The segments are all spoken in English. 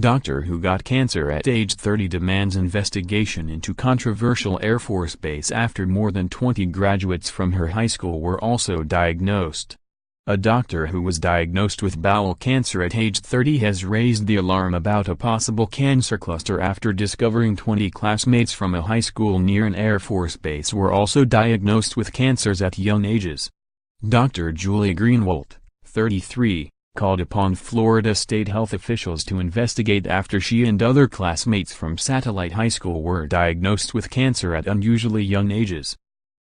Doctor who got cancer at age 30 demands investigation into controversial Air Force base after more than 20 graduates from her high school were also diagnosed. A doctor who was diagnosed with bowel cancer at age 30 has raised the alarm about a possible cancer cluster after discovering 20 classmates from a high school near an Air Force base were also diagnosed with cancers at young ages. Dr. Julie Greenwalt, 33, called upon Florida state health officials to investigate after she and other classmates from Satellite High School were diagnosed with cancer at unusually young ages.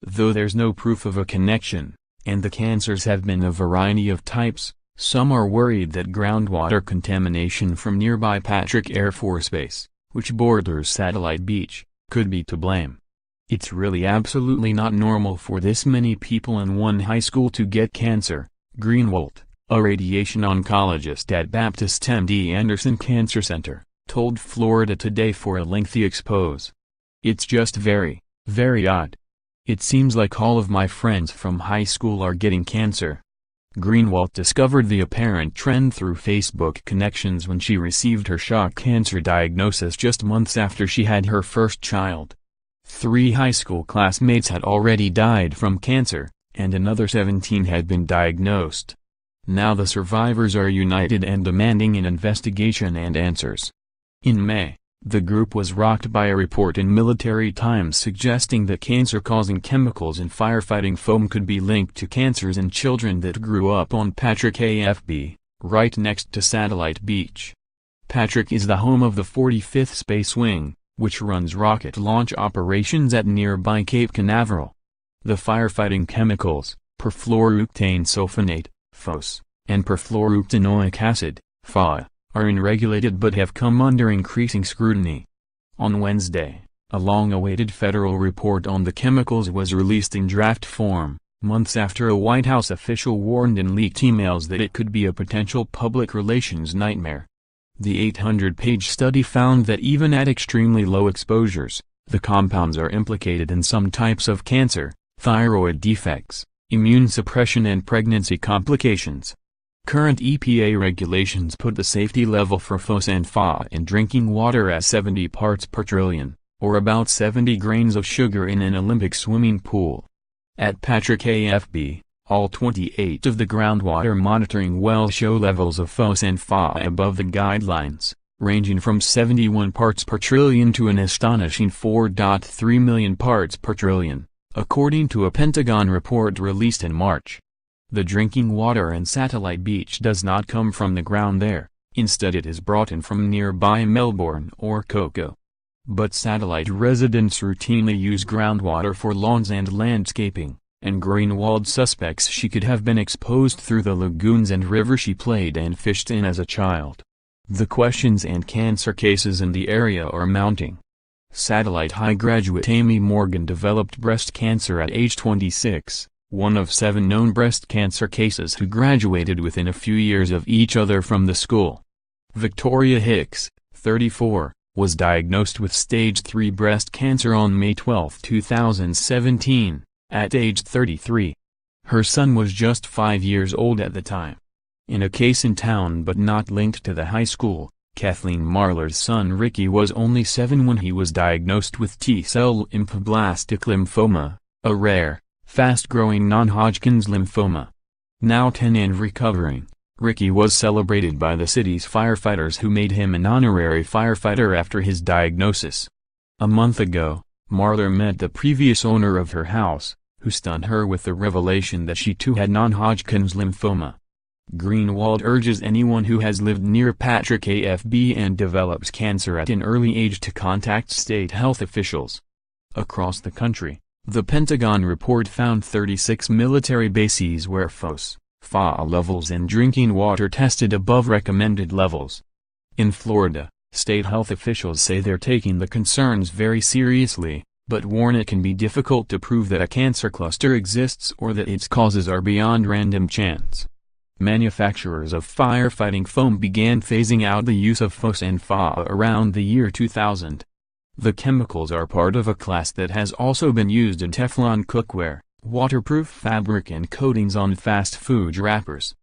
Though there's no proof of a connection, and the cancers have been a variety of types, some are worried that groundwater contamination from nearby Patrick Air Force Base, which borders Satellite Beach, could be to blame. It's really absolutely not normal for this many people in one high school to get cancer, Greenwalt, a radiation oncologist at Baptist MD Anderson Cancer Center, told Florida Today for a lengthy expose. It's just very, very odd. It seems like all of my friends from high school are getting cancer. Greenwalt discovered the apparent trend through Facebook connections when she received her shock cancer diagnosis just months after she had her first child. 3 high school classmates had already died from cancer, and another 17 had been diagnosed. Now the survivors are united and demanding an investigation and answers. In May, the group was rocked by a report in Military Times suggesting that cancer-causing chemicals in firefighting foam could be linked to cancers in children that grew up on Patrick AFB, right next to Satellite Beach. Patrick is the home of the 45th Space Wing, which runs rocket launch operations at nearby Cape Canaveral. The firefighting chemicals, perfluorooctane sulfonate, FOS, and perfluorooctanoic acid, FA, are unregulated but have come under increasing scrutiny. On Wednesday, a long-awaited federal report on the chemicals was released in draft form, months after a White House official warned in leaked emails that it could be a potential public relations nightmare. The 800-page study found that even at extremely low exposures, the compounds are implicated in some types of cancer, thyroid defects, immune suppression and pregnancy complications. Current EPA regulations put the safety level for FOS and FA in drinking water at 70 parts per trillion, or about 70 grains of sugar in an Olympic swimming pool. At Patrick AFB, all 28 of the groundwater monitoring wells show levels of FOS and FA above the guidelines, ranging from 71 parts per trillion to an astonishing 4.3 million parts per trillion, according to a Pentagon report released in March. The drinking water in Satellite Beach does not come from the ground there, instead it is brought in from nearby Melbourne or Cocoa. But Satellite residents routinely use groundwater for lawns and landscaping, and Greenwalt suspects she could have been exposed through the lagoons and river she played and fished in as a child. The questions and cancer cases in the area are mounting. Satellite High graduate Amy Morgan developed breast cancer at age 26. One of 7 known breast cancer cases who graduated within a few years of each other from the school. Victoria Hicks, 34, was diagnosed with stage 3 breast cancer on May 12, 2017, at age 33. Her son was just 5 years old at the time. In a case in town but not linked to the high school, Kathleen Marlar's son Ricky was only 7 when he was diagnosed with T-cell lymphoblastic lymphoma, a rare, fast-growing non-Hodgkin's lymphoma. Now 10 and recovering, Ricky was celebrated by the city's firefighters who made him an honorary firefighter after his diagnosis. A month ago, Marlar met the previous owner of her house, who stunned her with the revelation that she too had non-Hodgkin's lymphoma. Greenwalt urges anyone who has lived near Patrick AFB and develops cancer at an early age to contact state health officials. Across the country, the Pentagon report found 36 military bases where FOS, FA levels in drinking water tested above recommended levels. In Florida, state health officials say they're taking the concerns very seriously, but warn it can be difficult to prove that a cancer cluster exists or that its causes are beyond random chance. Manufacturers of firefighting foam began phasing out the use of FOS and FA around the year 2000. The chemicals are part of a class that has also been used in Teflon cookware, waterproof fabric and coatings on fast food wrappers.